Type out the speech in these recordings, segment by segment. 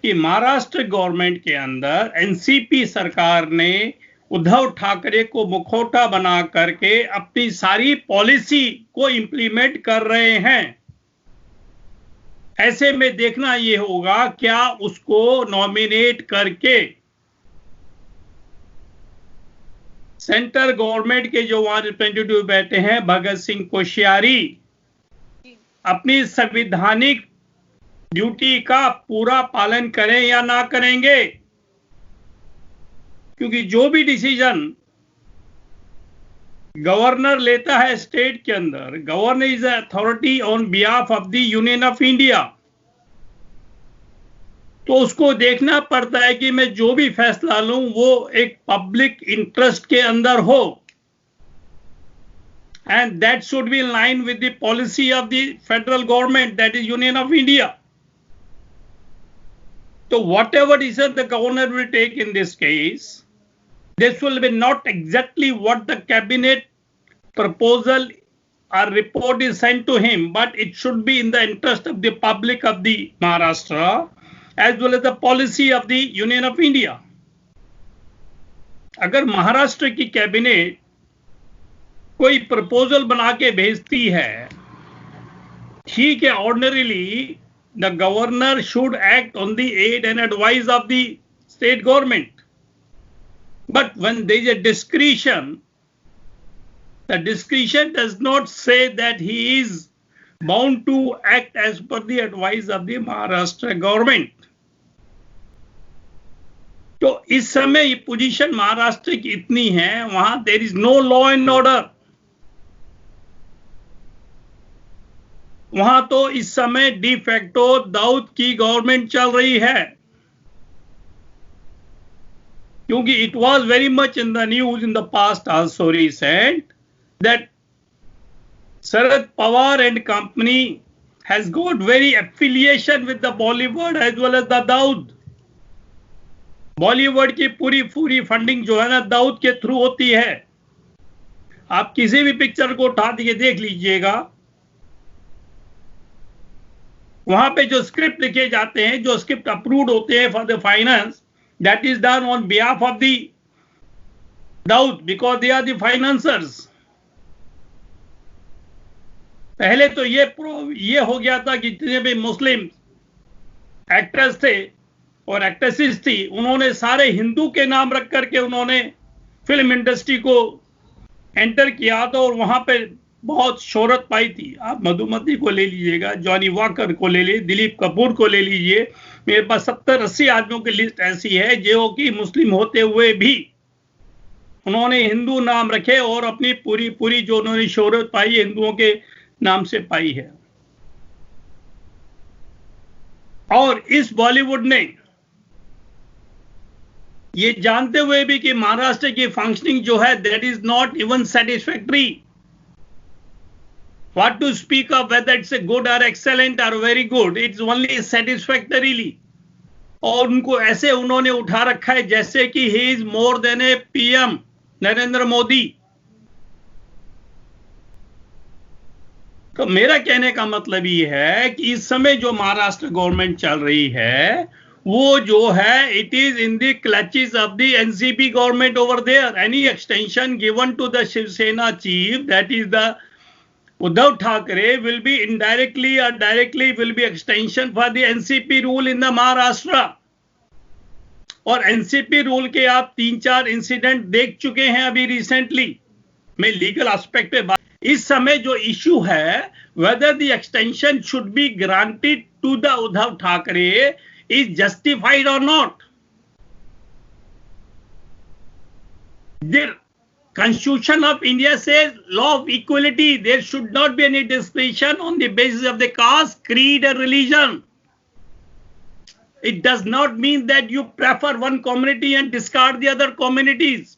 कि महाराष्ट्र गवर्नमेंट के अंदर एनसीपी सरकार ने उद्धव ठाकरे को मुखौटा बना करके अपनी सारी पॉलिसी को इंप्लीमेंट कर रहे हैं। ऐसे में देखना ये होगा क्या उसको नॉमिनेट करके सेंट्रल गवर्नमेंट के जो वहां रिप्रेजेंटेटिव बैठे हैं भगत सिंह कोश्यारी अपनी संवैधानिक ड्यूटी का पूरा पालन करें या ना करेंगे, क्योंकि जो भी डिसीजन गवर्नर लेता है स्टेट के अंदर, governor is authority on behalf of the union of India, तो उसको देखना पड़ता है कि मैं जो भी फैसला लूं वो एक पब्लिक इंटरेस्ट के अंदर हो, and that should be in line with the policy of the federal government, that is union of India. So whatever decision the governor will take in this case, this will be not exactly what the cabinet proposal or report is sent to him, but it should be in the interest of the public of the Maharashtra as well as the policy of the Union of India. अगर महाराष्ट्र की cabinet कोई proposal बना के भेजती है, ठीक है, ordinarily the governor should act on the aid and advice of the state government. But when there is a discretion, the discretion does not say that he is bound to act as per the advice of the Maharashtra government. तो इस समय ये position Maharashtra की इतनी है, वहां there is no law and order. वहां तो इस समय डी फैक्टो दाऊद की गवर्नमेंट चल रही है, क्योंकि it was very much in the news in the past also recent that Sharad Pawar and company has got very affiliation with the Bollywood as well as the Dawood. Bollywood की पूरी फंडिंग जो है ना दाऊद के थ्रू होती है। आप किसी भी पिक्चर को उठा के देख लीजिएगा, वहां पे जो स्क्रिप्ट लिखे जाते हैं, जो स्क्रिप्ट अप्रूव्ड होते हैं for the finance, that is done on behalf of the Dawood because they are the financiers. पहले तो ये हो गया था कि जितने भी मुस्लिम एक्टर्स थे और एक्ट्रेसेस थी, उन्होंने सारे हिंदू के नाम रख करके उन्होंने फिल्म इंडस्ट्री को एंटर किया था और वहां पे बहुत शोहरत पाई थी। आप मधुमती को ले लीजिएगा, जॉनी वॉकर को ले लीजिए, दिलीप कपूर को ले लीजिए, मेरे पास 70-80 आदमियों की लिस्ट ऐसी है जो कि मुस्लिम होते हुए भी उन्होंने हिंदू नाम रखे और अपनी पूरी जो उन्होंने शोहरत पाई हिंदुओं के नाम से पाई है। और इस बॉलीवुड ने ये जानते हुए भी कि महाराष्ट्र की फंक्शनिंग जो है that is not even satisfactory, what to speak of whether it's a good or excellent or very good, it's only satisfactorily। और उनको ऐसे उन्होंने उठा रखा है जैसे कि he is more than a PM Narendra Modi. तो मेरा कहने का मतलब ये है कि इस समय जो महाराष्ट्र गवर्नमेंट चल रही है वो जो है it is in the clutches of the NCP government over there. Any extension given to the Shiv Sena chief, that is the Uddhav Thackeray, will be indirectly or directly will be extension for the NCP rule in the Maharashtra। और NCP rule के आप 3-4 incident देख चुके हैं अभी recently. मैं legal aspect पे बात, इस समय जो इश्यू है whether the extension should be granted to the Uddhav Thackeray is justified or not। Their Constitution of India says law of equality, there should not be any discrimination on the basis of the caste, creed or religion। It does not mean that you prefer one community and discard the other communities।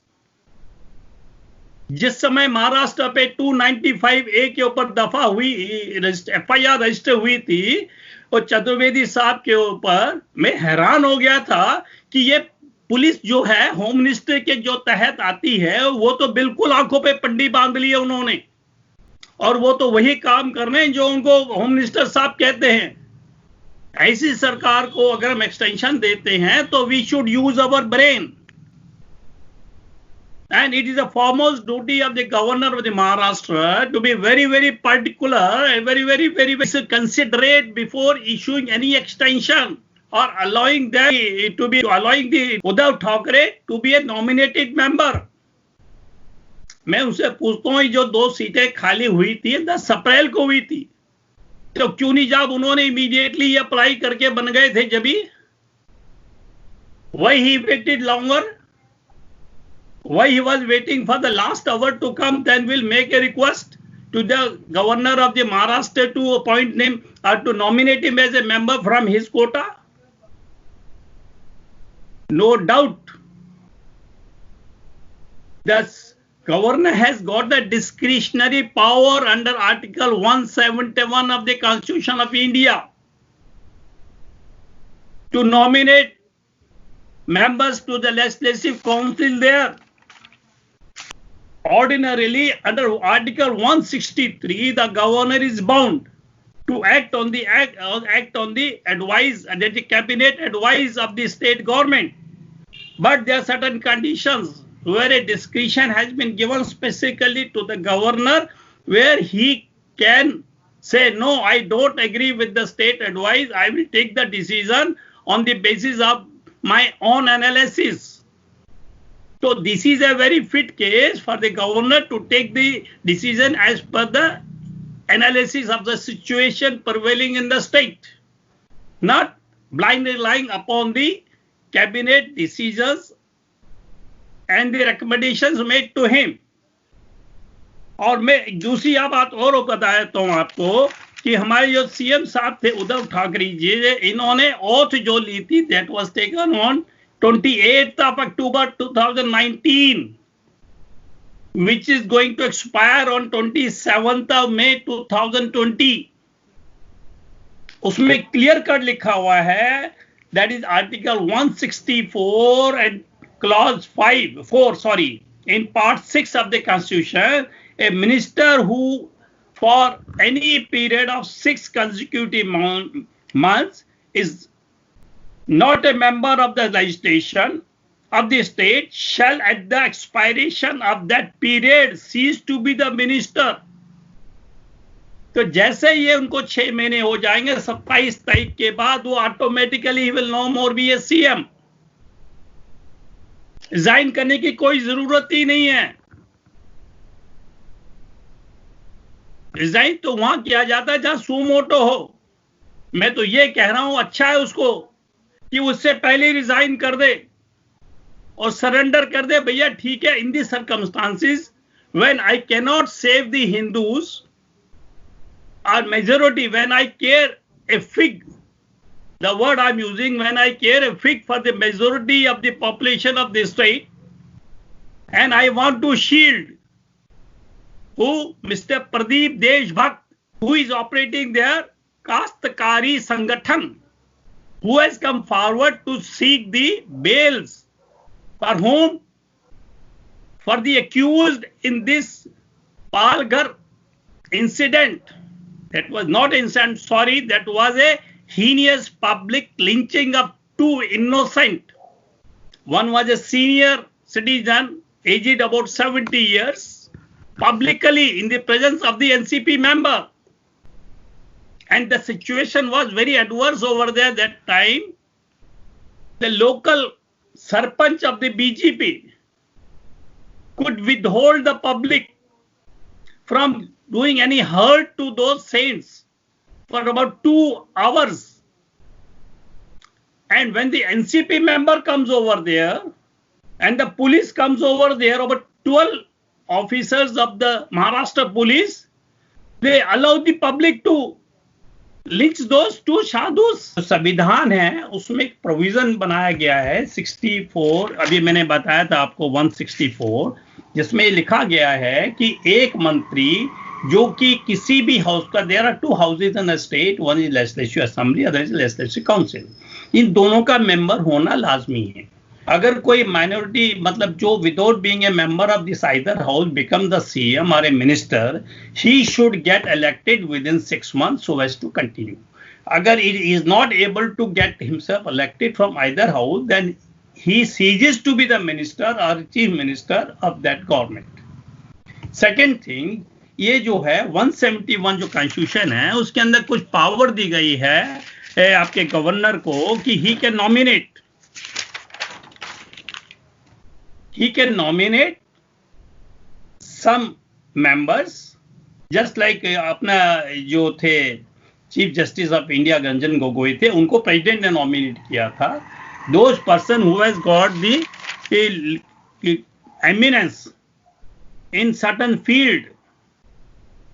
जिस समय महाराष्ट्र पे 295A के ऊपर दफा हुई FIR register हुई थी और चतुर्वेदी साहब के ऊपर, मैं हैरान हो गया था कि ये पुलिस जो है होम मिनिस्टर के जो तहत आती है वो तो बिल्कुल आंखों पे पट्टी बांध ली है उन्होंने, और वो तो वही काम कर रहे हैं जो उनको होम मिनिस्टर साहब कहते हैं। ऐसी सरकार को अगर हम एक्सटेंशन देते हैं तो we should use our brain. And it is a foremost duty of the governor of the Maharashtra to be very, very particular and very considerate before issuing any extension or allowing the Uddhav Thackeray to be a nominated member. मैं उनसे पूछता हूँ जो 2 सीटें खाली हुई थी 10 अप्रैल को हुई थी, तो क्यों नहीं जब उन्होंने इमीडिएटली अप्लाई करके बन गए थे जब ही? Why he waited longer? Why he was waiting for the last hour to come? Then we'll make a request to the governor of the Maharashtra to appoint him or to nominate him as a member from his quota. No doubt, the governor has got the discretionary power under Article 171 of the Constitution of India to nominate members to the Legislative Council there. Ordinarily, under Article 163, the governor is bound to act on the advice and the cabinet advice of the state government. But there are certain conditions where a discretion has been given specifically to the governor, where he can say, no, I don't agree with the state advice. I will take the decision on the basis of my own analysis. So this is a very fit case for the governor to take the decision as per the analysis of the situation prevailing in the state, not blindly relying upon the cabinet decisions and the recommendations made to him. और मैं दूसरी बात और बताता हूँ आपको कि हमारे जो सीएम साहब थे उद्धव ठाकरे जी, इन्होंने ओथ जो ली थी, that was taken on 28th of October 2019, which is going to expire on 27th of May 2020. उसमें क्लियर कट लिखा हुआ है, that is Article 164 and Clause 4, in Part 6 of the Constitution, a minister who for any period of 6 consecutive months is not a member of the legislation of the state shall at the expiration of that period cease to be the minister. तो जैसे ये उनको 6 महीने हो जाएंगे 27 तारीख के बाद, वो automatically will no more be a CM. Resign करने की कोई जरूरत ही नहीं है. रिजाइन तो वहां किया जाता है जहां सुमोटो हो. मैं तो ये कह रहा हूं अच्छा है उसको कि उससे पहले रिजाइन कर दे और सरेंडर कर दे. भैया ठीक है, in the circumstances when I can not save the Hindus or majority, when I care a fig, the word I'm using, when I care a fig for the majority of the population of this state, and I want to shield who Mr. Pradeep Deshbhakt, who is operating their Kastakari Sangathan, who has come forward to seek the bails for whom? For the accused in this Palghar incident. That was not incident, sorry, that was a heinous public lynching of 2 innocent. One was a senior citizen, aged about 70 years, publicly in the presence of the NCP member. And the situation was very adverse over there that time. The local Sarpanch of the BJP could withhold the public from doing any hurt to those saints for about 2 hours. And when the NCP member comes over there and the police comes over there, about 12 officers of the Maharashtra police, they allow the public to lynch those 2 sadhus. संविधान है, उसमें एक provision बनाया गया है 64, अभी मैंने बताया था आपको 164, जिसमें लिखा गया है कि एक मंत्री जो कि किसी भी हाउस का, there are 2 houses in a state, one is legislative assembly, other is legislative council, इन दोनों का मेंबर होना लाजमी है. अगर कोई माइनॉरिटी, मतलब जो without being a member of this either house become the CM or a minister, he should get elected within 6 months so as to continue. अगर he is not able to get himself elected from either house, then he ceases to be the minister or chief minister of that government. Second thing, ये जो है 171 जो constitution है उसके अंदर कुछ power दी गई है आपके गवर्नर को कि he can nominate some members, just like अपना जो थे chief justice of India Ranjan Gogoi थे, उनको प्रेसिडेंट ने नॉमिनेट किया था. Those person who has got the eminence in certain field,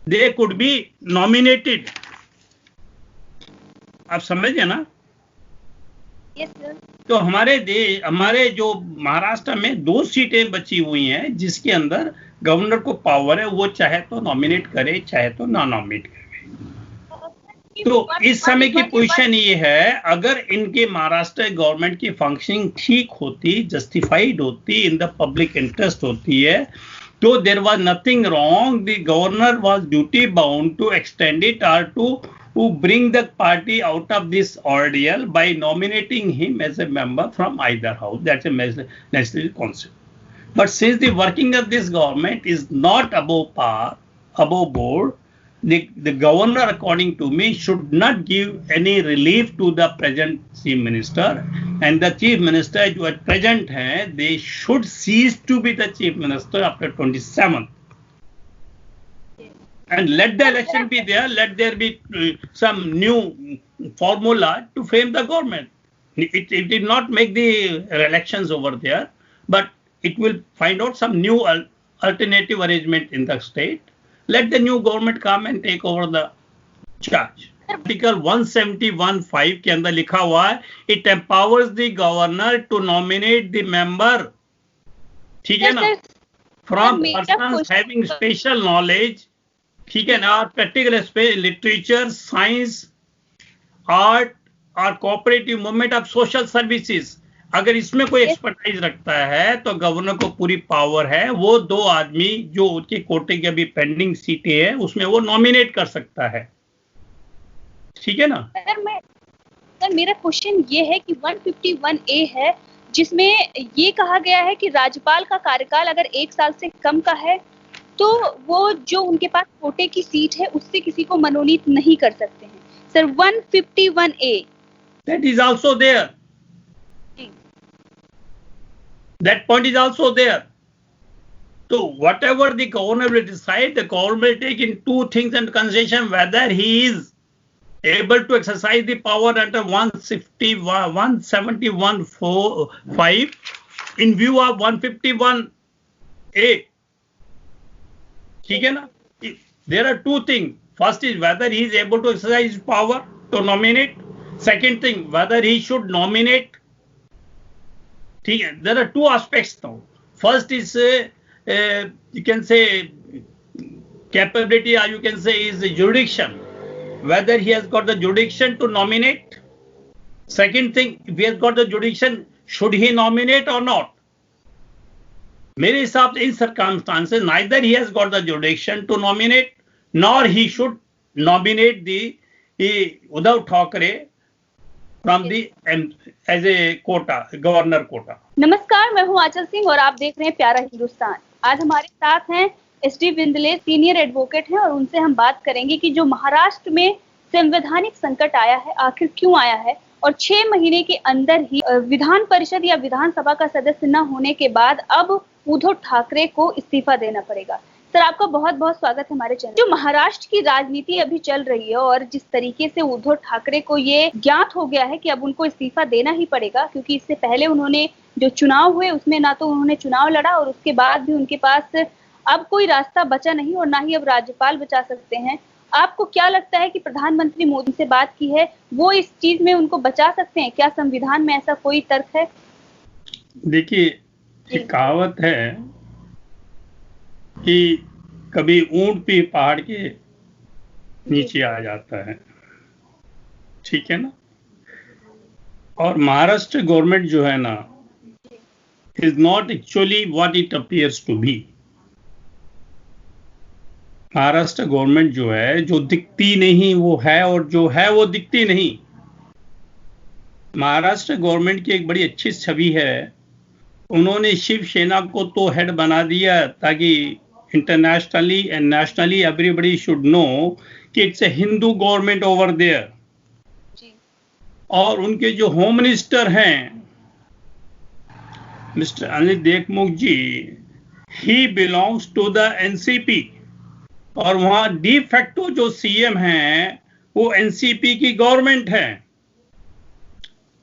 they could be nominated. आप समझे ना? Yes, sir. तो हमारे जो महाराष्ट्र में 2 सीटें बची हुई हैं जिसके अंदर गवर्नर को पावर है, वो चाहे तो नॉमिनेट करे चाहे तो ना नॉमिनेट करे. तो इस समय की पोजीशन ये है, अगर इनके महाराष्ट्र गवर्नमेंट की फंक्शनिंग ठीक होती, जस्टिफाइड होती, इन द पब्लिक इंटरेस्ट होती है, तो there was nothing wrong. The governor was duty bound to extend it or to bring the party out of this ordeal by nominating him as a member from either house. That's a necessary concept. But since the working of this government is not above board, the governor, according to me, should not give any relief to the present chief minister, and the chief minister जो at present हैं, they should cease to be the chief minister after 27th. And let the election be there, let there be some new formula to frame the government. It did not make the elections over there, but it will find out some new alternative arrangement in the state. Let the new government come and take over the charge. Article 171(5) के अंदर लिखा हुआ है, it empowers the governor to nominate the member. ठीक है ना? From persons having special knowledge, ठीक है ना, practical literature, science, art और cooperative movement of social services. अगर इसमें कोई एक्सपर्टाइज रखता है तो गवर्नर को पूरी पावर है, वो 2 आदमी जो उसके कोटे की अभी पेंडिंग सीटें हैं उसमें वो नॉमिनेट कर सकता है. ठीक है ना? सर मेरा क्वेश्चन ये है कि 151A है जिसमें ये कहा गया है कि राज्यपाल का कार्यकाल अगर 1 साल से कम का है तो वो जो उनके पास कोटे की सीट है उससे किसी को मनोनीत नहीं कर सकते हैं. Sir 151A that is also there. That point is also there. So whatever the governor will decide, the government will take in 2 things into consideration: whether he is able to exercise the power under 171(5) in view of 151A. ठीक है ना? There are 2 things. First is whether he is able to exercise his power to nominate. Second thing, whether he should nominate. ठीक है? There are 2 aspects now. First is you can say capability, or you can say is the jurisdiction. Whether he has got the jurisdiction to nominate. Second thing, if he has got the jurisdiction, should he nominate or not? मेरे हिसाब से इन circumstances neither he has got the jurisdiction to nominate nor he should nominate the Uddhav Thackeray from the as a quota, governor quota. नमस्कार, मैं हूं आंचल सिंह और आप देख रहे हैं प्यारा हिंदुस्तान. आज हमारे साथ हैं एसडी विंदले, सीनियर एडवोकेट हैं और उनसे हम बात करेंगे कि जो महाराष्ट्र में संवैधानिक संकट आया है आखिर क्यों आया है और 6 महीने के अंदर ही विधान परिषद या विधानसभा का सदस्य न होने के बाद अब उद्धव ठाकरे को इस्तीफा देना पड़ेगा. सर आपका बहुत बहुत स्वागत है हमारे चैनल. जो महाराष्ट्र की राजनीति अभी चल रही है और जिस तरीके से उद्धव ठाकरे को ये ज्ञात हो गया है कि अब उनको इस्तीफा देना ही पड़ेगा, क्योंकि इससे पहले उन्होंने जो चुनाव हुए उसमें ना तो उन्होंने चुनाव लड़ा और उसके बाद भी उनके पास अब कोई रास्ता बचा नहीं और ना ही अब राज्यपाल बचा सकते हैं. आपको क्या लगता है कि प्रधानमंत्री मोदी से बात की है, वो इस चीज में उनको बचा सकते हैं? क्या संविधान में ऐसा कोई तर्क है? देखिए, एक कहावत है कि कभी ऊंट भी पहाड़ के नीचे आ जाता है. ठीक है ना? और महाराष्ट्र गवर्नमेंट जो है ना is not actually what it appears to be. Maharashtra government जो है, जो दिखती नहीं वो है, और जो है वो दिखती नहीं। महाराष्ट्र गवर्नमेंट की एक बड़ी अच्छी छवि है। उन्होंने शिवसेना को तो हेड बना दिया ताकि internationally and nationally everybody should know कि it's a Hindu government over there. और उनके जो होम मिनिस्टर हैं mister Anil Deshmukh ji, he belongs to the NCP, और वहां डी फैक्टो जो सीएम हैं वो एनसीपी की गवर्नमेंट है।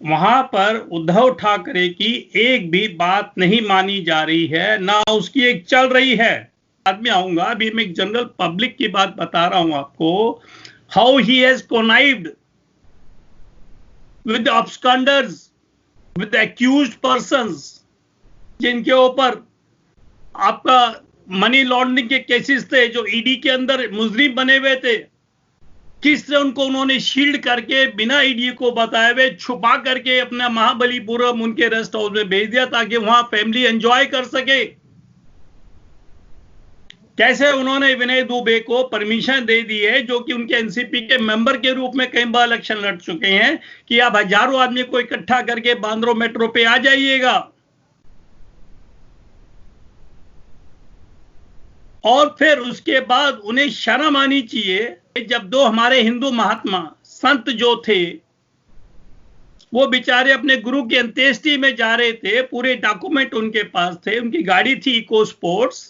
वहां पर उद्धव ठाकरे की एक भी बात नहीं मानी जा रही है, ना उसकी एक चल रही है। बाद में आऊंगा, अभी मैं एक जनरल पब्लिक की बात बता रहा हूं आपको, how he has connived with absconders, with accused persons, जिनके ऊपर आपका मनी लॉन्ड्रिंग के केसेस थे, जो ईडी के अंदर मुजरिम बने हुए थे। किस तरह उनको उन्होंने शील्ड करके बिना ईडी को बताए हुए छुपा करके अपना महाबलीपुरम उनके रेस्ट हाउस में भेज दिया ताकि वहां फैमिली एंजॉय कर सके। कैसे उन्होंने विनय दुबे को परमिशन दे दी है, जो कि उनके एनसीपी के मेंबर के रूप में कई बार इलेक्शन लड़ चुके हैं, कि आप हजारों आदमी को इकट्ठा करके बांद्रा मेट्रो पे आ जाइएगा। और फिर उसके बाद उन्हें शर्म आनी चाहिए जब दो हमारे हिंदू महात्मा संत जो थे वो बेचारे अपने गुरु की अंत्येष्टि में जा रहे थे, पूरे डॉक्यूमेंट उनके पास थे, उनकी गाड़ी थी इको स्पोर्ट्स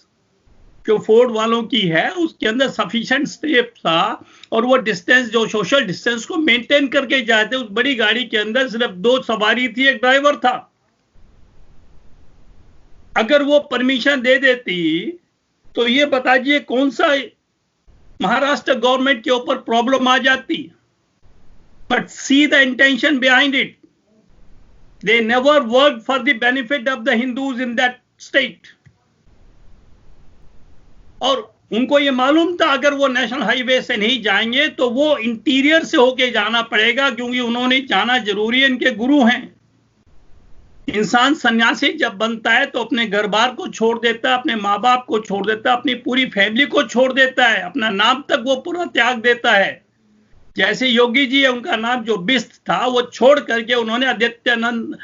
जो फोर्ड वालों की है, उसके अंदर सफिशिएंट स्पेस था, और वो डिस्टेंस जो सोशल डिस्टेंस को मेंटेन करके जाते, उस बड़ी गाड़ी के अंदर सिर्फ 2 सवारी थी, एक ड्राइवर था। अगर वो परमिशन दे देती तो ये बताइए कौन सा महाराष्ट्र गवर्नमेंट के ऊपर प्रॉब्लम आ जाती। But see the intention behind it, they never work for the benefit of the Hindus in that state. और उनको ये मालूम था अगर वो नेशनल हाईवे से नहीं जाएंगे तो वो इंटीरियर से होके जाना पड़ेगा, क्योंकि उन्होंने जाना जरूरी है, इनके गुरु हैं। इंसान सन्यासी जब बनता है तो अपने घर बार को छोड़ देता है, अपने माँ बाप को छोड़ देता है, अपनी पूरी फैमिली को छोड़ देता है, अपना नाम तक वो पूरा त्याग देता है। जैसे योगी जी है, उनका नाम जो बिस्त था वो छोड़ करके उन्होंने आदित्यानंद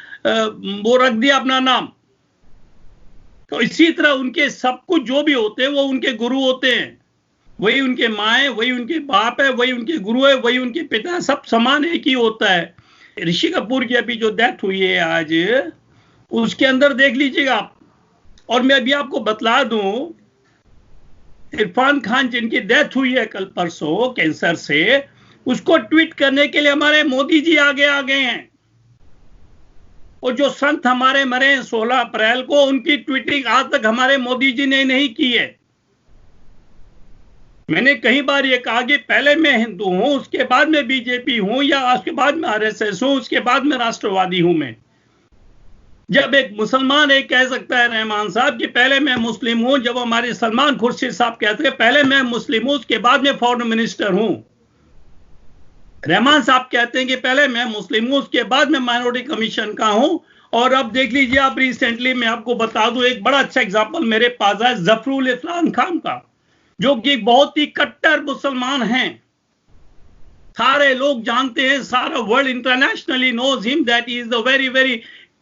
वो रख दिया अपना नाम। तो इसी तरह उनके सब कुछ जो भी होते हैं वो उनके गुरु होते हैं। वही उनके माँ है, वही उनके बाप है, वही उनके गुरु है, वही उनके पिता, सब समान एक ही होता है। ऋषि कपूर की अभी जो डेथ हुई है आज, उसके अंदर देख लीजिएगा आप। और मैं अभी आपको बतला दूं, इरफान खान जिनकी डेथ हुई है कल परसों कैंसर से, उसको ट्वीट करने के लिए हमारे मोदी जी आगे आ गए हैं। और जो संत हमारे मरे हैं 16 अप्रैल को, उनकी ट्वीटिंग आज तक हमारे मोदी जी ने नहीं की है। मैंने कई बार ये कहा कि पहले मैं हिंदू हूं, उसके बाद में बीजेपी हूं, या उसके बाद में आरएसएस हूं, उसके बाद में राष्ट्रवादी हूं। मैं जब एक मुसलमान एक कह सकता है रहमान साहब कि पहले मैं मुस्लिम हूं, जब हमारे सलमान खुर्शीद साहब कहते हैं पहले मैं मुस्लिम हूं, उसके बाद में फॉरेन मिनिस्टर हूं। रहमान साहब कहते हैं कि पहले मैं मुस्लिम हूं, उसके बाद में माइनॉरिटी कमीशन का हूं। और अब देख लीजिए आप, रिसेंटली मैं आपको बता दूं, एक बड़ा अच्छा एग्जाम्पल मेरे पास है जफरुल इस्लाम खान का, जो कि बहुत ही कट्टर मुसलमान हैं। सारे लोग जानते हैं, सारा world internationally knows him that he is the very very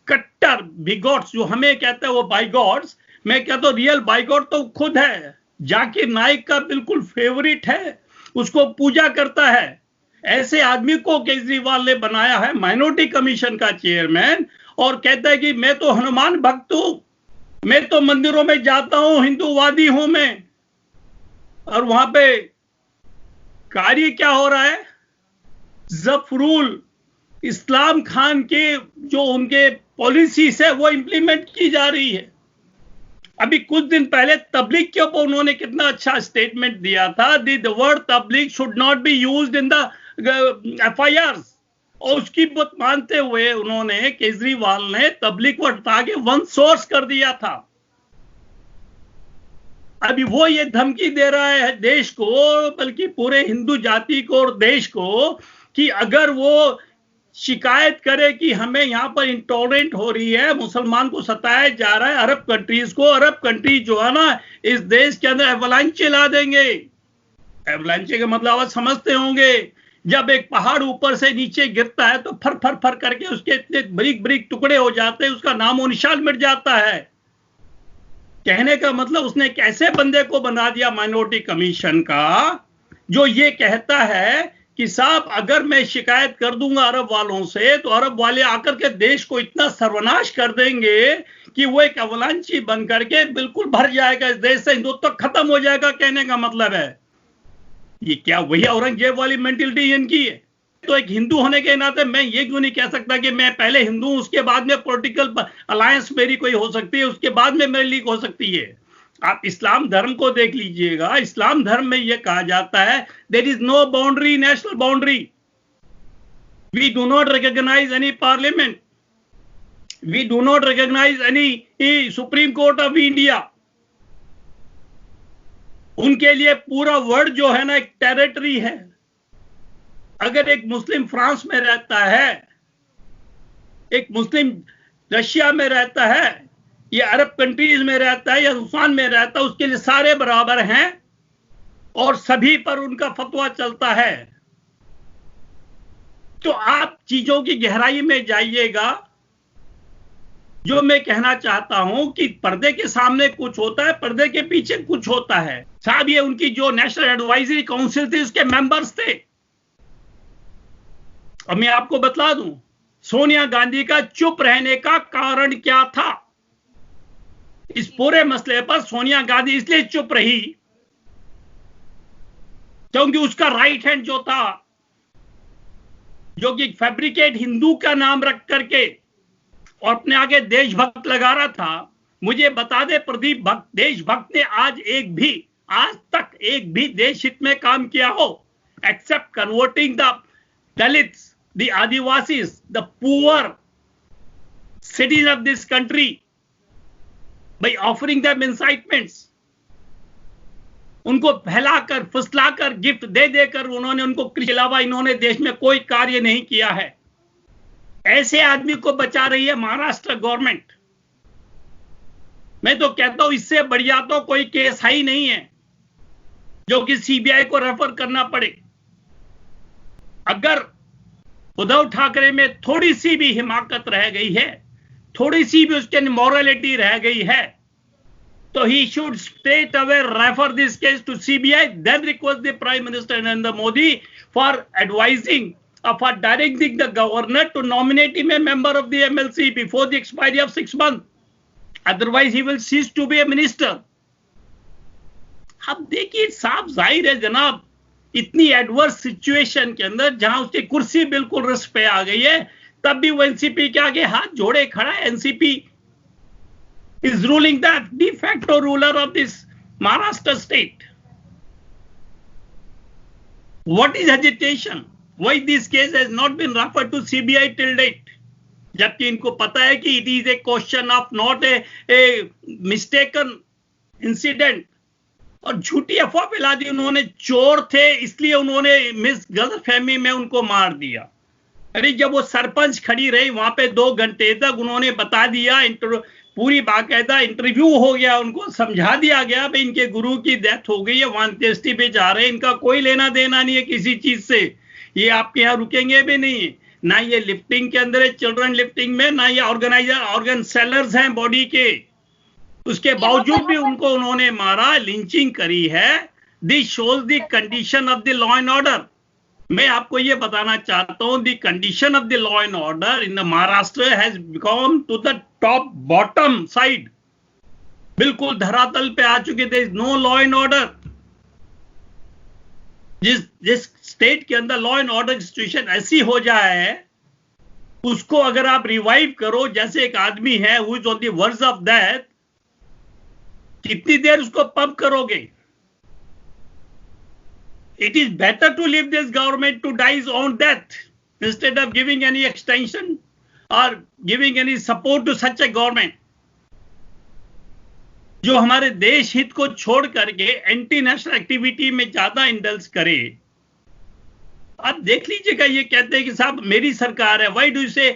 कट्टर बिगॉट्स। जो हमें कहता है वो बाइगॉट्स, मैं कहता हूं रियल बाइगॉट तो खुद है। जाकिर नाइक का बिल्कुल फेवरेट है, उसको पूजा करता है। ऐसे आदमी को केजरीवाल ने बनाया है माइनॉरिटी कमीशन का चेयरमैन, और कहता है कि मैं तो हनुमान भक्त हूं, मैं तो मंदिरों में जाता हूं, हिंदूवादी हूं मैं। और वहां पे कार्य क्या हो रहा है, जफरुल इस्लाम खान के जो उनके पॉलिसीज है वो इंप्लीमेंट की जा रही है। अभी कुछ दिन पहले तबलीग के ऊपर उन्होंने कितना अच्छा स्टेटमेंट दिया था, the word Tabligh should not be used in the FIRs, और उसकी बात मानते हुए उन्होंने, केजरीवाल ने तबलीग को हटा के वन सोर्स कर दिया था। अभी वो ये धमकी दे रहा है देश को, बल्कि पूरे हिंदू जाति को और देश को, कि अगर वो शिकायत करे कि हमें यहां पर इंटॉलरेंट हो रही है, मुसलमान को सताया जा रहा है, अरब कंट्रीज को, अरब कंट्री जो है ना इस देश के अंदर एवलांच चला देंगे। एवलांचे का मतलब आप समझते होंगे, जब एक पहाड़ ऊपर से नीचे गिरता है तो फर फर फर करके उसके इतने बारीक बारीक टुकड़े हो जाते हैं, उसका नामो निशान मिट जाता है। कहने का मतलब उसने एक ऐसे बंदे को बना दिया माइनॉरिटी कमीशन का, जो ये कहता है कि साहब अगर मैं शिकायत कर दूंगा अरब वालों से तो अरब वाले आकर के देश को इतना सर्वनाश कर देंगे कि वो एक अवलांची बन करके बिल्कुल भर जाएगा इस देश से, हिंदुत्व खत्म हो जाएगा। कहने का मतलब है ये क्या वही औरंगजेब वाली मेंटेलिटी इनकी है? तो एक हिंदू होने के नाते मैं ये क्यों नहीं कह सकता कि मैं पहले हिंदू हूं, उसके बाद में पॉलिटिकल अलायंस मेरी कोई हो सकती है, उसके बाद में मेरी लीग हो सकती है। आप इस्लाम धर्म को देख लीजिएगा, इस्लाम धर्म में यह कहा जाता है there is no boundary, national boundary, we do not recognise any parliament, we do not recognise any supreme court of India. उनके लिए पूरा वर्ल्ड जो है ना एक टेरिटरी है। अगर एक मुस्लिम फ्रांस में रहता है, एक मुस्लिम रशिया में रहता है, या अरब कंट्रीज में रहता है, या हिंदुस्तान में रहता है, उसके लिए सारे बराबर हैं और सभी पर उनका फतवा चलता है। तो आप चीजों की गहराई में जाइएगा। जो मैं कहना चाहता हूं कि पर्दे के सामने कुछ होता है, पर्दे के पीछे कुछ होता है। साहब ये उनकी जो नेशनल एडवाइजरी काउंसिल थी उसके मेंबर्स थे। अब मैं आपको बतला दूं सोनिया गांधी का चुप रहने का कारण क्या था। इस पूरे मसले पर सोनिया गांधी इसलिए चुप रही क्योंकि उसका राइट हैंड जो था, जो कि फैब्रिकेट हिंदू का नाम रख करके और अपने आगे देशभक्त लगा रहा था। मुझे बता दे प्रदीप भक्त, देशभक्त ने आज तक एक भी देश हित में काम किया हो, except converting the Dalits, the Adivasis, the poor cities of this country by offering them incitements, उनको फैलाकर फुसलाकर गिफ्ट दे देकर उन्होंने उनको के अलावा इन्होंने देश में कोई कार्य नहीं किया है। ऐसे आदमी को बचा रही है महाराष्ट्र गवर्नमेंट। मैं तो कहता हूं इससे बढ़िया तो कोई केस ही नहीं है जो कि सीबीआई को रेफर करना पड़े। अगर उद्धव ठाकरे में थोड़ी सी भी हिमाकत रह गई है, थोड़ी सी भी उसके मॉरलिटी रह गई है, तो he should straight away refer this case to CBI, then request the prime minister Narendra Modi for advising for directing the governor to nominate him a member of the MLC before the expiry of 6 months. Otherwise, he will cease to be a minister. अब देखिए साफ जाहिर है जनाब, इतनी adverse situation के अंदर जहां उसकी कुर्सी बिल्कुल रिस्क पे आ गई है, तब भी वो एनसीपी के आगे हाथ जोड़े खड़ा है। NCP is ruling the de facto ruler of this Maharashtra state. What is agitation? Why this case has not been referred to CBI till date? जबकि इनको पता है कि it is a question of not a mistaken incident, और झूठी अफवाह फैला दी उन्होंने। चोर थे इसलिए उन्होंने मिस गलतफहमी में उनको मार दिया। अरे जब वो सरपंच खड़ी रही वहां पे 2 घंटे तक उन्होंने बता दिया, पूरी बाकायदा इंटरव्यू हो गया, उनको समझा दिया गया भाई इनके गुरु की डेथ हो गई है, अंत्येष्टि पे जा रहे हैं, इनका कोई लेना देना नहीं है किसी चीज से, ये आपके यहाँ रुकेंगे भी नहीं, ना ये लिफ्टिंग के अंदर है, चिल्ड्रन लिफ्टिंग में, ना ये ऑर्गन सेलर्स हैं बॉडी के। उसके बावजूद भी उनको उन्होंने मारा, लिंचिंग करी है। This shows the condition of the law and order. मैं आपको ये बताना चाहता हूं, the condition of the law and order in the Maharashtra has become to the top bottom side, बिल्कुल धरातल पे आ चुके। There is no law and order. जिस स्टेट के अंदर लॉ एंड ऑर्डर की सिचुएशन ऐसी हो जाए, उसको अगर आप रिवाइव करो, जैसे एक आदमी है who is on the verge of death, कितनी देर उसको पंप करोगे? It is better to leave this government to die its own death instead of giving any extension or giving any support to such a government जो हमारे देश हित को छोड़ करके एंटी नेशनल एक्टिविटी में ज्यादा इंडल्ज करे। आप देख लीजिएगा, ये कहते हैं कि साहब मेरी सरकार है, वाई डू से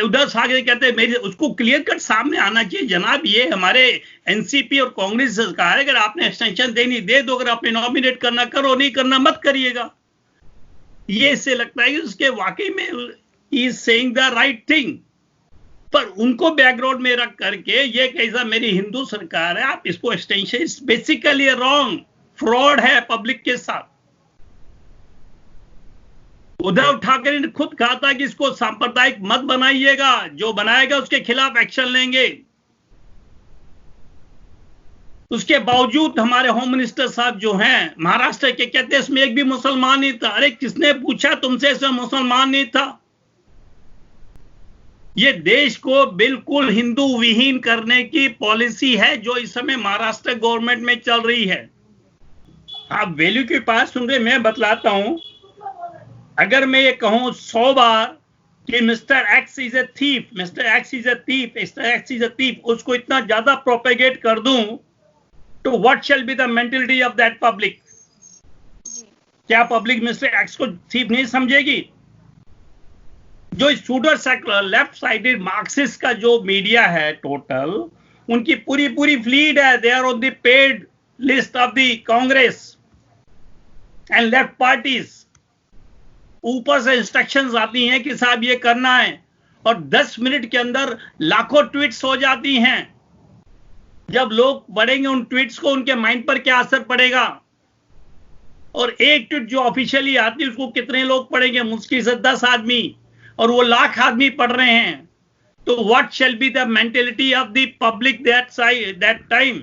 उधर सागे कहते हैं मेरी, उसको क्लियर कट सामने आना चाहिए जनाब, ये हमारे एनसीपी और कांग्रेस सरकार है, अगर आपने एक्सटेंशन देनी दे दो, अगर आपने नॉमिनेट करना करो, नहीं करना मत करिएगा। ये इससे लगता है कि उसके वाकई में he is saying the right thing, पर उनको बैकग्राउंड में रख करके ये कैसा मेरी हिंदू सरकार है, आप इसको एक्सटेंशन बेसिकली रॉन्ग, फ्रॉड है पब्लिक के साथ। उद्धव ठाकरे ने खुद कहा था कि इसको सांप्रदायिक मत बनाइएगा, जो बनाएगा उसके खिलाफ एक्शन लेंगे। उसके बावजूद हमारे होम मिनिस्टर साहब जो हैं महाराष्ट्र के, कहते हैं इसमें एक भी मुसलमान नहीं था। अरे किसने पूछा तुमसे इसमें मुसलमान नहीं था? ये देश को बिल्कुल हिंदू विहीन करने की पॉलिसी है जो इस समय महाराष्ट्र गवर्नमेंट में चल रही है। आप वैल्यू के पास सुन रहे, मैं बतलाता हूं, अगर मैं ये कहूं 100 बार कि mister x is a thief, mister x is a thief, mister x is a thief, उसको इतना ज्यादा प्रोपेगेट कर दूं तो what shall be the mentality of that public? क्या पब्लिक मिस्टर एक्स को थीफ नहीं समझेगी? जो pseudo secular left sided Marxist का जो मीडिया है टोटल, उनकी पूरी पूरी फ्लीट है, they are on the paid list of the Congress and left parties. ऊपर से इंस्ट्रक्शंस आती हैं कि साहब ये करना है, और 10 मिनट के अंदर लाखों ट्वीट्स हो जाती हैं। जब लोग पढ़ेंगे उन ट्वीट्स को, उनके माइंड पर क्या असर पड़ेगा? और एक ट्वीट जो ऑफिशियली आती है उसको कितने लोग पढ़ेंगे? मुश्किल से 10 आदमी, और वो लाख आदमी पढ़ रहे हैं। तो what shall be the mentality of the public that time?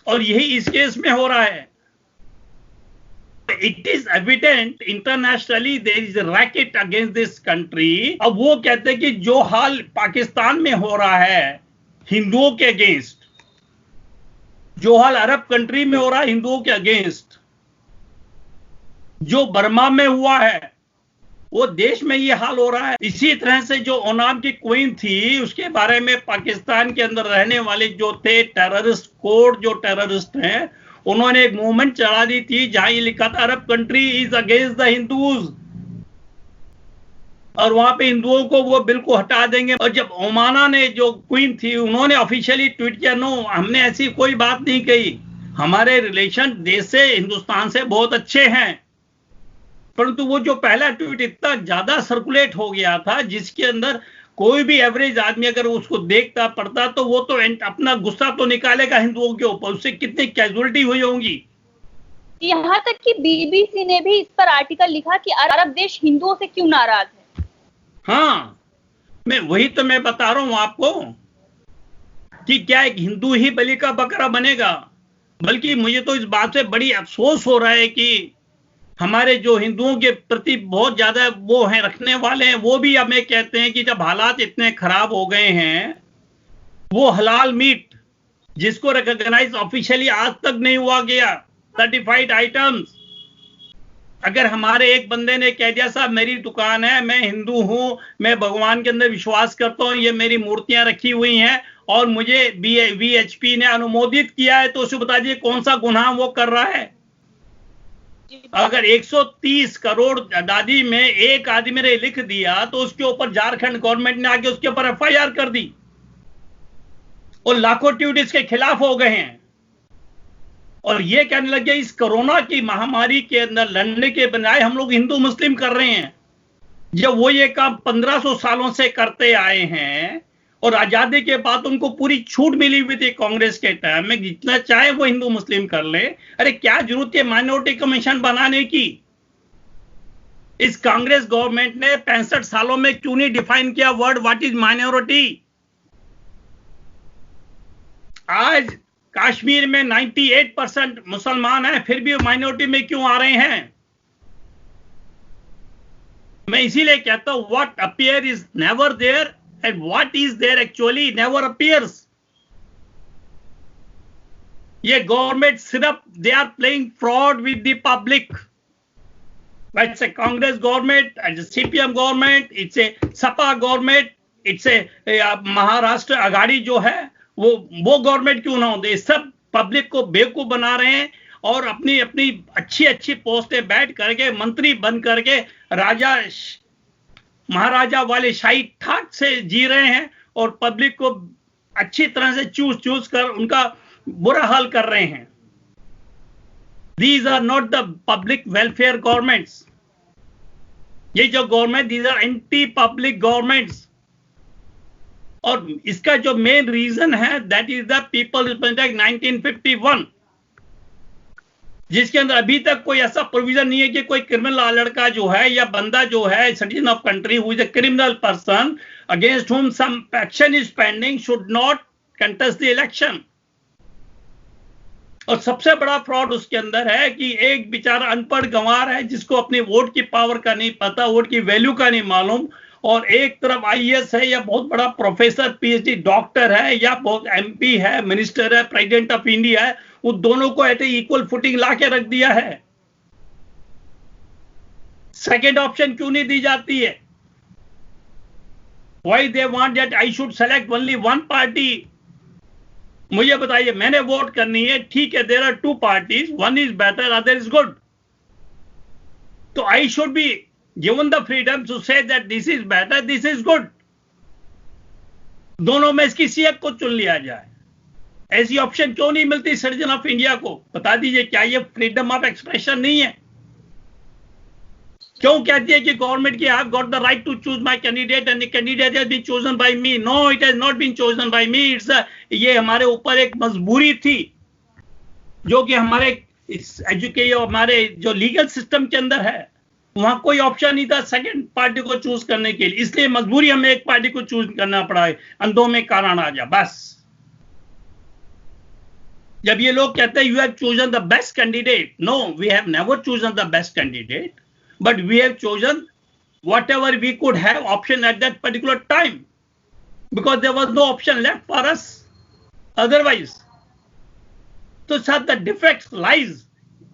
और यही इस केस में हो रहा है। It is evident internationally there is a racket against this country। अब वो कहते हैं कि जो हाल पाकिस्तान में हो रहा है हिंदुओं के अगेंस्ट, जो हाल अरब कंट्री में हो रहा है हिंदुओं के अगेंस्ट, जो बर्मा में हुआ है वो देश में ये हाल हो रहा है। इसी तरह से जो ओनाम की क्वीन थी, उसके बारे में पाकिस्तान के अंदर रहने वाले जो थे टेररिस्ट कोड, जो टेररिस्ट हैं, उन्होंने एक मूवमेंट चला दी थी जहां ये लिखा था Arab country is against the Hindus, और वहां पे हिंदुओं को वो बिल को हटा देंगे। और जब ओमाना ने, जो क्वीन थी, उन्होंने ऑफिशियली ट्वीट किया, नो हमने ऐसी कोई बात नहीं कही, हमारे रिलेशन देश से, हिंदुस्तान से बहुत अच्छे हैं। परंतु वो जो पहला ट्वीट इतना ज्यादा सर्कुलेट हो गया था, जिसके अंदर कोई भी एवरेज आदमी अगर उसको देखता पढ़ता तो वो तो अपना गुस्सा तो निकालेगा हिंदुओं के ऊपर, उससे कितनी कैजुअलिटी हुई होंगी। यहाँ तक कि बीबीसी ने भी इस पर आर्टिकल लिखा कि अरब देश हिंदुओं से क्यों नाराज है। हाँ, मैं वही तो मैं बता रहा हूं आपको कि क्या एक हिंदू ही बलि का बकरा बनेगा? बल्कि मुझे तो इस बात से बड़ी अफसोस हो रहा है कि हमारे जो हिंदुओं के प्रति बहुत ज्यादा वो हैं, रखने वाले हैं, वो भी हमें कहते हैं कि जब हालात इतने खराब हो गए हैं, वो हलाल मीट जिसको रिकॉग्नाइज ऑफिशियली आज तक नहीं हुआ गया, सर्टिफाइड आइटम्स, अगर हमारे एक बंदे ने कह दिया साहब मेरी दुकान है, मैं हिंदू हूं, मैं भगवान के अंदर विश्वास करता हूं, ये मेरी मूर्तियां रखी हुई हैं और मुझे VHP ने अनुमोदित किया है, तो उसे बता दीजिए कौन सा गुनाह वो कर रहा है। अगर 130 करोड़ आबादी में एक आदमी ने लिख दिया तो उसके ऊपर झारखंड गवर्नमेंट ने आके उसके ऊपर FIR कर दी और लाखों ट्वीट इसके खिलाफ हो गए हैं। और ये कहने लगे इस कोरोना की महामारी के अंदर लड़ने के बजाय हम लोग हिंदू मुस्लिम कर रहे हैं, जब वो ये काम 1500 सालों से करते आए हैं और आजादी के बाद उनको पूरी छूट मिली हुई थी कांग्रेस के टाइम में, जितना चाहे वो हिंदू मुस्लिम कर ले। अरे क्या जरूरत है माइनॉरिटी कमीशन बनाने की? इस कांग्रेस गवर्नमेंट ने 65 सालों में क्यों नहीं डिफाइन किया वर्ड व्हाट इज माइनॉरिटी? आज कश्मीर में 98% मुसलमान हैं, फिर भी माइनॉरिटी में क्यों आ रहे हैं? मैं इसीलिए कहता हूं what appear is never there and what is there actually never appears। ये गवर्नमेंट सिर्फ they are playing fraud with the public। It's a Congress government, it's a CPM government, it's a Sapa government, it's a Maharashtra Aghadi जो है वो government क्यों ना हो, सब public को बेवकूफ बना रहे हैं और अपनी अपनी अच्छी अच्छी पोस्टें बैठ करके मंत्री बन करके राजा महाराजा वाले शाही ठाट से जी रहे हैं और पब्लिक को अच्छी तरह से चूस कर उनका बुरा हाल कर रहे हैं। These are not the public welfare governments. ये जो government, these are anti public governments. और इसका जो मेन रीजन है that is the people's republic act 1951, जिसके अंदर अभी तक कोई ऐसा प्रोविजन नहीं है कि कोई क्रिमिनल लड़का जो है या बंदा जो है citizen of country who is a criminal person against whom some action is pending should not contest the election. और सबसे बड़ा फ्रॉड उसके अंदर है कि एक बेचारा अनपढ़ गंवार है जिसको अपने वोट की पावर का नहीं पता, वोट की वैल्यू का नहीं मालूम, और एक तरफ आईएएस है या बहुत बड़ा प्रोफेसर पीएचडी डॉक्टर है या बहुत एमपी है, मिनिस्टर है, प्रेसिडेंट ऑफ इंडिया है, उन दोनों को ऐसे इक्वल फुटिंग ला के रख दिया है। सेकेंड ऑप्शन क्यों नहीं दी जाती है? Why they want that I should select only one party? मुझे बताइए, मैंने वोट करनी है, ठीक है, there are two parties, one is better, other is good, तो I should be given the freedom to say that this is better, this is good. दोनों में इसकी किसी एक को चुन लिया जाए। ऐसी ऑप्शन क्यों नहीं मिलती सिटीजन ऑफ इंडिया को? बता दीजिए, क्या ये फ्रीडम ऑफ एक्सप्रेशन नहीं है? क्यों कहती है कि गवर्नमेंट की I have got the right to choose my candidate and the candidate has been chosen by me? No, it has not been chosen by me. ये हमारे ऊपर एक मजबूरी थी जो कि हमारे एजुकेशन, हमारे जो लीगल सिस्टम के अंदर है, वहां कोई ऑप्शन नहीं था सेकंड पार्टी को चूज करने के लिए, इसलिए मजबूरी हमें एक पार्टी को चूज करना पड़ा है। अंधों में कारण आ जा बस। जब ये लोग कहते हैं you have chosen the best candidate, no, we have never chosen the best candidate, but we have chosen whatever we could have option at that particular time, because there was no option left for us otherwise. तो sir, the defect lies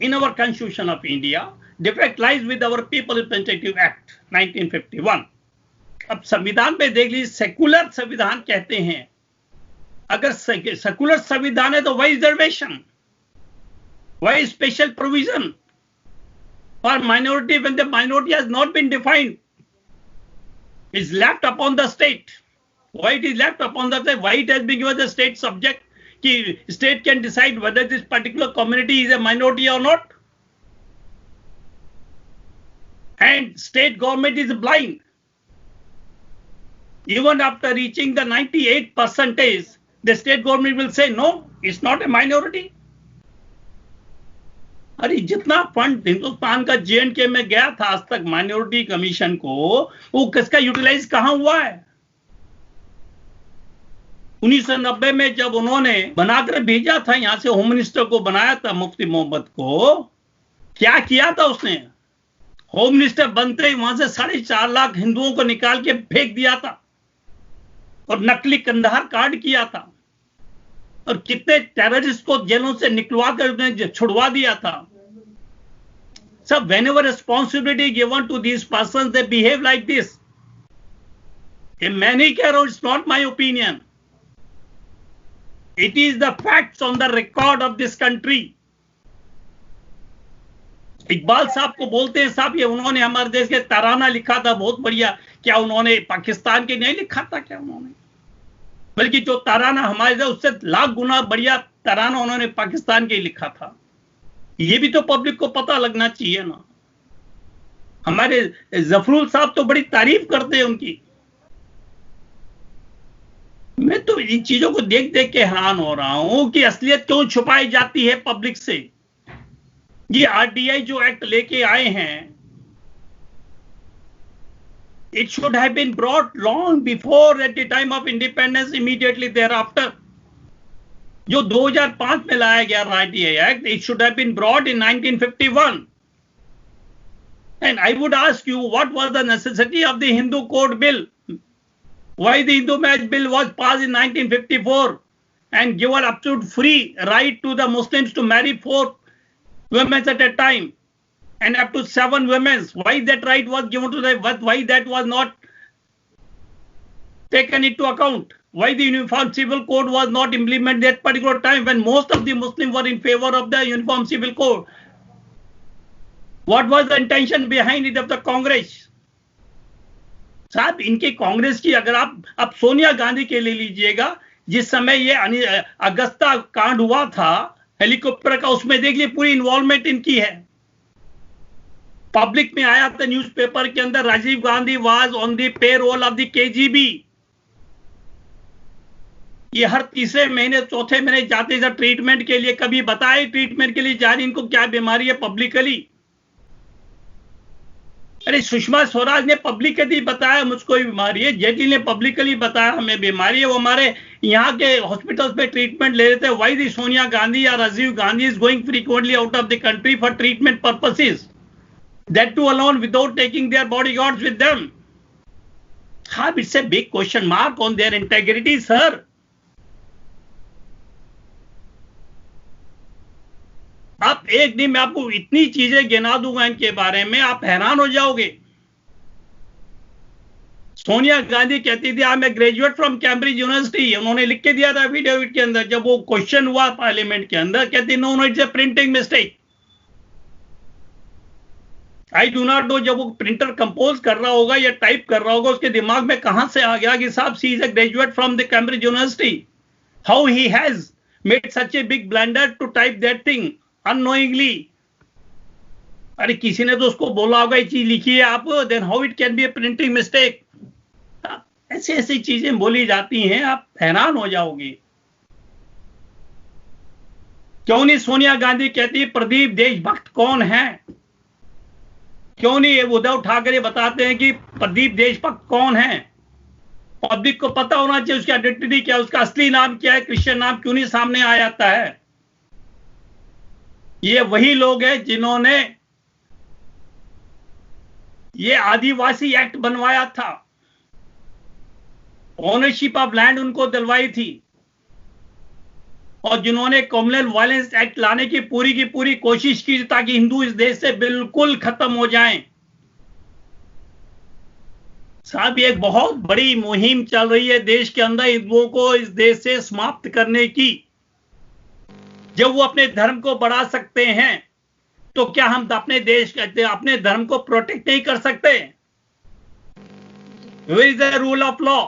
in our constitution of India, defect lies with our People Representative Act 1951. अब संविधान में देख लीजिए, secular संविधान कहते हैं। अगर सेकुलर संविधान है तो why reservation, why special provision for minority when the minority has not been defined? It's left upon the state. Why it is left upon the state? Why it has been given the state subject कि state can decide whether this particular community is a minority or not? And state government is blind. Even after reaching the 98%, the state government will say, no, it's not a minority. अरे जितना fund Hindustan का J&K में गया था आज तक minority commission को, वो किसका यूटिलाइज कहां हुआ है? 1990 में जब उन्होंने बनाकर भेजा था, यहां से होम मिनिस्टर को बनाया था मुफ्ती मोहम्मद को, क्या किया था उसने? होम मिनिस्टर बनते ही वहां से 4.5 लाख हिंदुओं को निकाल के फेंक दिया था और नकली कंधार कार्ड किया था, और कितने टेररिस्ट को जेलों से निकलवा कर छुड़वा दिया था। सब whenever responsibility given to these persons, they behave like this. मैं नहीं कह रहा हूं, it's not my opinion. It is the facts on the record of this country. Iqbal साहब को बोलते हैं, साहब ये उन्होंने हमारे देश के तराना लिखा था बहुत बढ़िया, क्या उन्होंने पाकिस्तान के नहीं लिखा था क्या? उन्होंने बल्कि जो तराना हमारे देश उससे लाख गुना बढ़िया तराना उन्होंने पाकिस्तान के लिखा था। ये भी तो पब्लिक को पता लगना चाहिए ना। हमारे जफरुल साहब तो बड़ी तारीफ करते हैं उनकी। मैं तो इन चीजों को देख देख के हैरान हो रहा हूं कि असलियत क्यों छुपाई जाती है पब्लिक से। ये आरटीआई जो एक्ट लेके आए हैं, it should have been brought long before at the time of independence, immediately thereafter. जो 2005 में लाया गया RTI act, it should have been brought in 1951. And I would ask you, what was the necessity of the Hindu Code Bill? Why the Hindu Marriage Bill was passed in 1954 and given absolute free right to the Muslims to marry 4 women at a time and up to 7 women? Why that right was given to them? Why that was not taken into account? Why the Uniform Civil Code was not implemented at that particular time when most of the Muslims were in favor of the Uniform Civil Code? What was the intention behind it of the Congress? साहब, इनके कांग्रेस की अगर आप सोनिया गांधी के ले लीजिएगा, जिस समय ये अगस्ता कांड हुआ था हेलीकॉप्टर का, उसमें देख लीजिए पूरी इन्वॉल्वमेंट इनकी है। पब्लिक में आया था न्यूज़पेपर के अंदर, Rajiv Gandhi was on the payroll of the KGB. ये हर तीसरे महीने चौथे महीने जाते थे ट्रीटमेंट के लिए, कभी बताए ट्रीटमेंट के लिए जा रही इनको क्या बीमारी है पब्लिकली। अरे सुषमा स्वराज ने पब्लिकली बताया मुझको बीमारी है, जेटली ने पब्लिकली बताया हमें बीमारी है, वो हमारे यहाँ के हॉस्पिटल्स में ट्रीटमेंट ले रहे थे। व्हाई दी सोनिया गांधी या Rajiv Gandhi is going frequently out of the country for treatment purposes, that too alone without taking their bodyguards with them? हाँ, it's a big question mark on their integrity sir. आप एक दिन में आपको इतनी चीजें गिना दूंगा इनके बारे में, आप हैरान हो जाओगे। सोनिया गांधी कहती थी I am a graduate from Cambridge university, उन्होंने लिख के दिया था एफिडेविट के अंदर, जब वो क्वेश्चन हुआ पार्लियामेंट के अंदर, कहती no no it's a printing mistake. I do not know, जब वो प्रिंटर कंपोज कर रहा होगा या टाइप कर रहा होगा, उसके दिमाग में कहां से आ गया कि साहब she is a graduate from the Cambridge University, how he has made such a big blunder to type that thing unknowingly. अरे किसी ने तो उसको बोला होगा ये चीज लिखी है आप, then how it can be a printing mistake. ऐसी ऐसी चीजें बोली जाती हैं, आप हैरान हो जाओगे। क्यों नहीं सोनिया गांधी कहती प्रदीप देशभक्त कौन है? क्यों नहीं उद्धव ठाकरे बताते हैं कि प्रदीप देशभक्त कौन है? पब्लिक को पता होना चाहिए उसकी आइडेंटिटी क्या है, उसका असली नाम क्या है, क्रिश्चियन नाम क्यों नहीं सामने आ जाता है? ये वही लोग हैं जिन्होंने ये आदिवासी एक्ट बनवाया था, ओनरशिप ऑफ लैंड उनको दिलवाई थी, और जिन्होंने कॉमनवेल्थ वायलेंस एक्ट लाने की पूरी कोशिश की ताकि हिंदू इस देश से बिल्कुल खत्म हो जाएं। साहब, ये एक बहुत बड़ी मुहिम चल रही है देश के अंदर हिंदुओं को इस देश से समाप्त करने की। जब वो अपने धर्म को बढ़ा सकते हैं तो क्या हम अपने देश अपने धर्म को प्रोटेक्ट नहीं कर सकते? Where is the rule of law?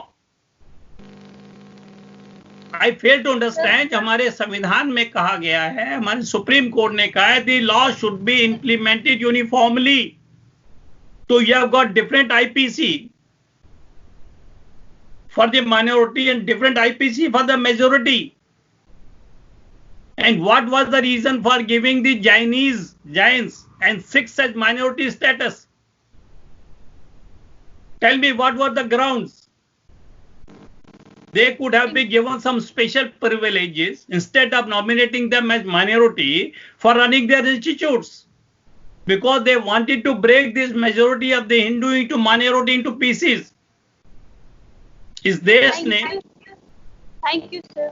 I fail to understand. हमारे संविधान में कहा गया है, हमारे सुप्रीम कोर्ट ने कहा है, the law should be implemented uniformly. तो you have got different IPC for the minority and different IPC for the majority. And what was the reason for giving the Jains and Sikhs as minority status? Tell me, what were the grounds? They could have been given some special privileges instead of nominating them as minority for running their institutes, because they wanted to break this majority of the Hindu into minority into pieces. Is this name? Thank you, sir.